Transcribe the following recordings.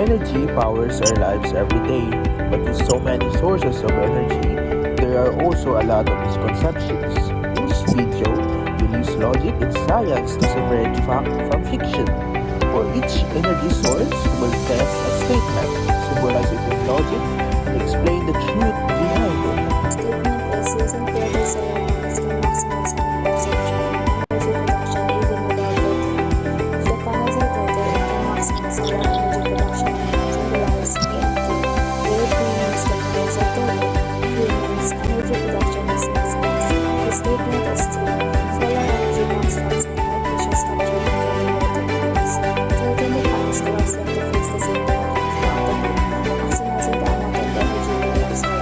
Energy powers our lives every day, but with so many sources of energy, there are also a lot of misconceptions. In this video, we'll use logic and science to separate fact from fiction. For each energy source, we'll test a statement, symbolize it with logic, and explain the truth behind it. Statement is using pure solar panels can maximize energy consumption and energy production even without working. If the panels are dirty, it can maximize solar energy production, symbolized AMP. Where P means the panels are dirty, P means energy production is maximized. The statement is true. Solar energy comes from sunlight, which is captured in ultraviolet rays. Tilting the panels allows them to face the same direction throughout the day, maximizing the amount of energy they absorb.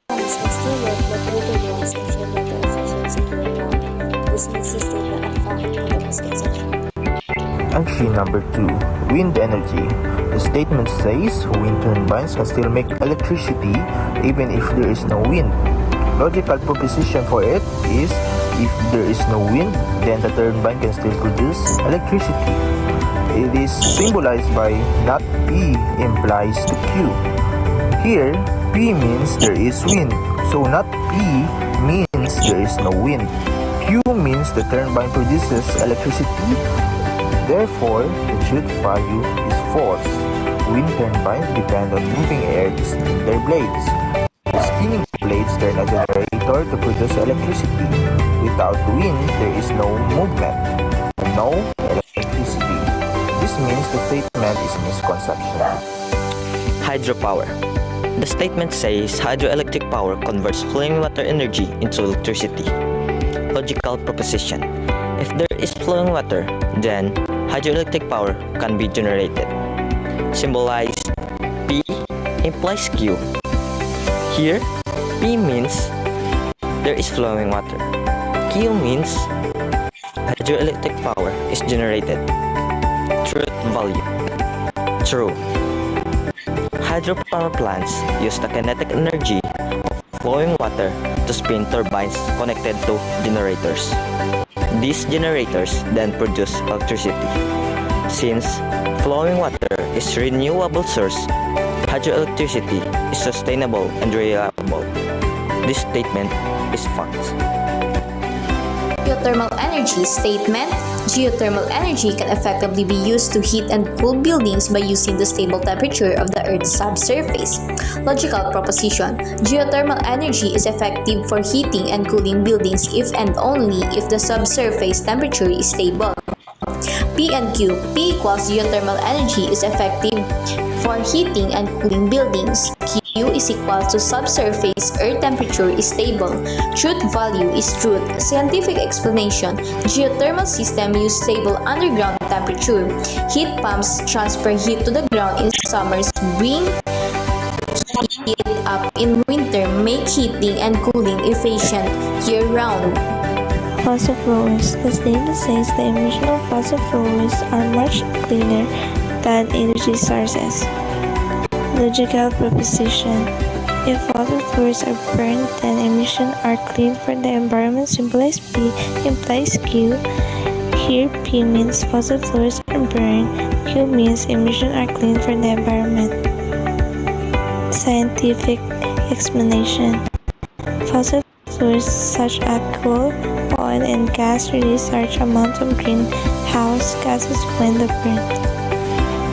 Panels can still work, but later ones ensure better efficiency year round. This makes the statement a fact, not a misconception. Entry number 2. Wind energy. The statement says wind turbines can still make electricity even if there is no wind. Logical proposition for it is if there is no wind, then the turbine can still produce electricity. It is symbolized by not P implies to Q. Here, P means there is wind, so not P means there is no wind. Q means the turbine produces electricity. Therefore, the truth value is false. Wind turbines depend on moving air to spin their blades. The spinning blades turn a generator to produce electricity. Without wind, there is no movement, no electricity. This means the statement is misconception. Hydropower. The statement says hydroelectric power converts flowing water energy into electricity. Logical proposition. If there is flowing water, then hydroelectric power can be generated. Symbolized P implies Q. Here, P means there is flowing water. Q means hydroelectric power is generated. Truth value. True. Hydropower plants use the kinetic energy of flowing water to spin turbines connected to generators. These generators then produce electricity. Since flowing water is a renewable source, hydroelectricity is sustainable and reliable. This statement is fact. Geothermal energy statement. Geothermal energy can effectively be used to heat and cool buildings by using the stable temperature of the Earth's subsurface. Logical proposition. Geothermal energy is effective for heating and cooling buildings if and only if the subsurface temperature is stable. P and Q. P equals geothermal energy is effective for heating and cooling buildings. Q is equal to subsurface earth temperature is stable. Truth value is truth. Scientific explanation. Geothermal system use stable underground temperature. Heat pumps transfer heat to the ground in summers, bring heat up in winter, make heating and cooling efficient year-round. Fossil fuels. The statement says the emission of fossil fuels are much cleaner than energy sources. Logical proposition. If fossil fuels are burned, then emissions are clean for the environment. Symbolized P implies Q. Here, P means fossil fuels are burned. Q means emissions are clean for the environment. Scientific explanation. Fossil fuels such as coal, oil, and gas release large amounts of greenhouse gases when they burn.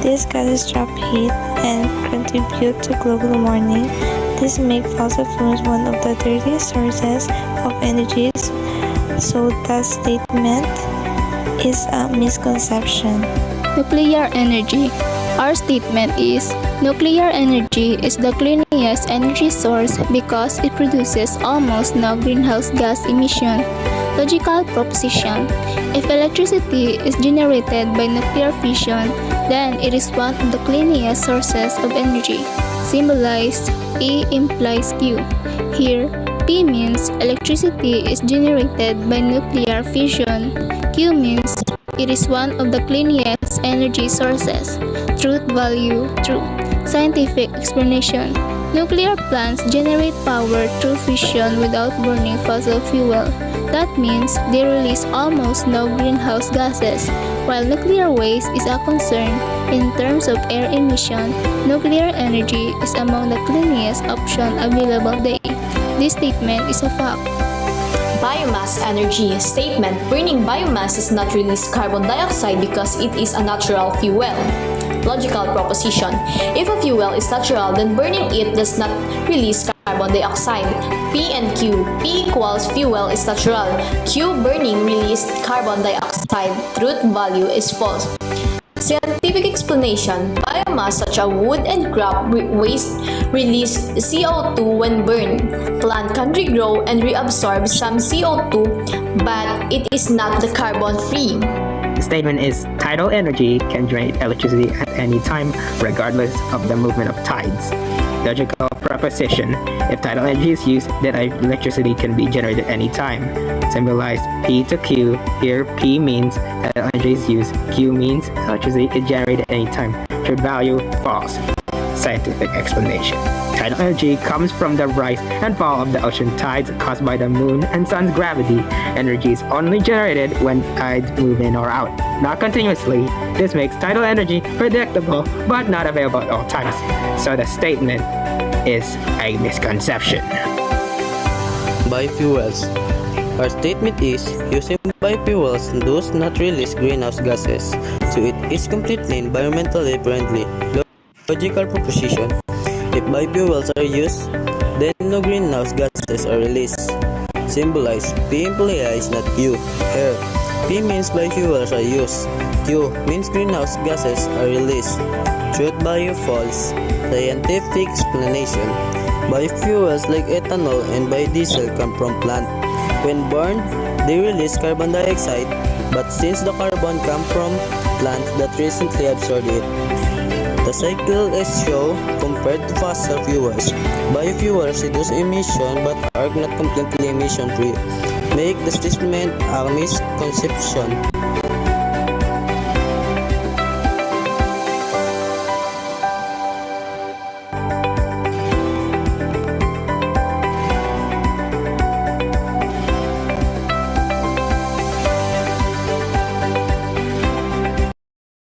These gases trap heat and contribute to global warming. This makes fossil fuels one of the dirtiest sources of energy, so the statement is a misconception. Nuclear energy. Our statement is nuclear energy is the cleanest energy source because it produces almost no greenhouse gas emission. Logical proposition. If electricity is generated by nuclear fission, then it is one of the cleanest sources of energy. Symbolized P implies Q. Here, P means electricity is generated by nuclear fission. Q means it is one of the cleanest energy sources. Truth value true. Scientific explanation. Nuclear plants generate power through fission without burning fossil fuel. That means they release almost no greenhouse gases. While nuclear waste is a concern in terms of air emission, nuclear energy is among the cleanest option available today. This statement is a fact. Biomass energy statement. Burning biomass does not release carbon dioxide because it is a natural fuel. Logical proposition. If a fuel is natural, then burning it does not release carbon dioxide. P and Q. P equals fuel is natural. Q burning released carbon dioxide. Truth value is false. Scientific explanation. Biomass such as wood and crop waste release CO2 when burned. Plant can regrow and reabsorb some CO2, but it is not the carbon-free. The statement is tidal energy can generate electricity at any time, regardless of the movement of tides. Logical proposition. If tidal energy is used, then electricity can be generated any time. Symbolized P to Q. Here, P means tidal energy is used. Q means electricity is generated any time. Truth value, false. Scientific explanation. Tidal energy comes from the rise and fall of the ocean tides caused by the moon and sun's gravity. Energy is only generated when tides move in or out, not continuously. This makes tidal energy predictable but not available at all times. So the statement is a misconception. Biofuels. Our statement is, using biofuels does not release greenhouse gases, so it is completely environmentally friendly. Logical proposition. If biofuels are used, then no greenhouse gases are released. Symbolize P implies not Q. Here, P means biofuels are used. Q means greenhouse gases are released. Truth value false. Scientific explanation. Biofuels like ethanol and biodiesel come from plant. When burned, they release carbon dioxide, but since the carbon comes from plants that recently absorbed it, the cycle is slow compared to fossil fuels. Biofuels reduce emission but are not completely emission-free. Make the statement a misconception.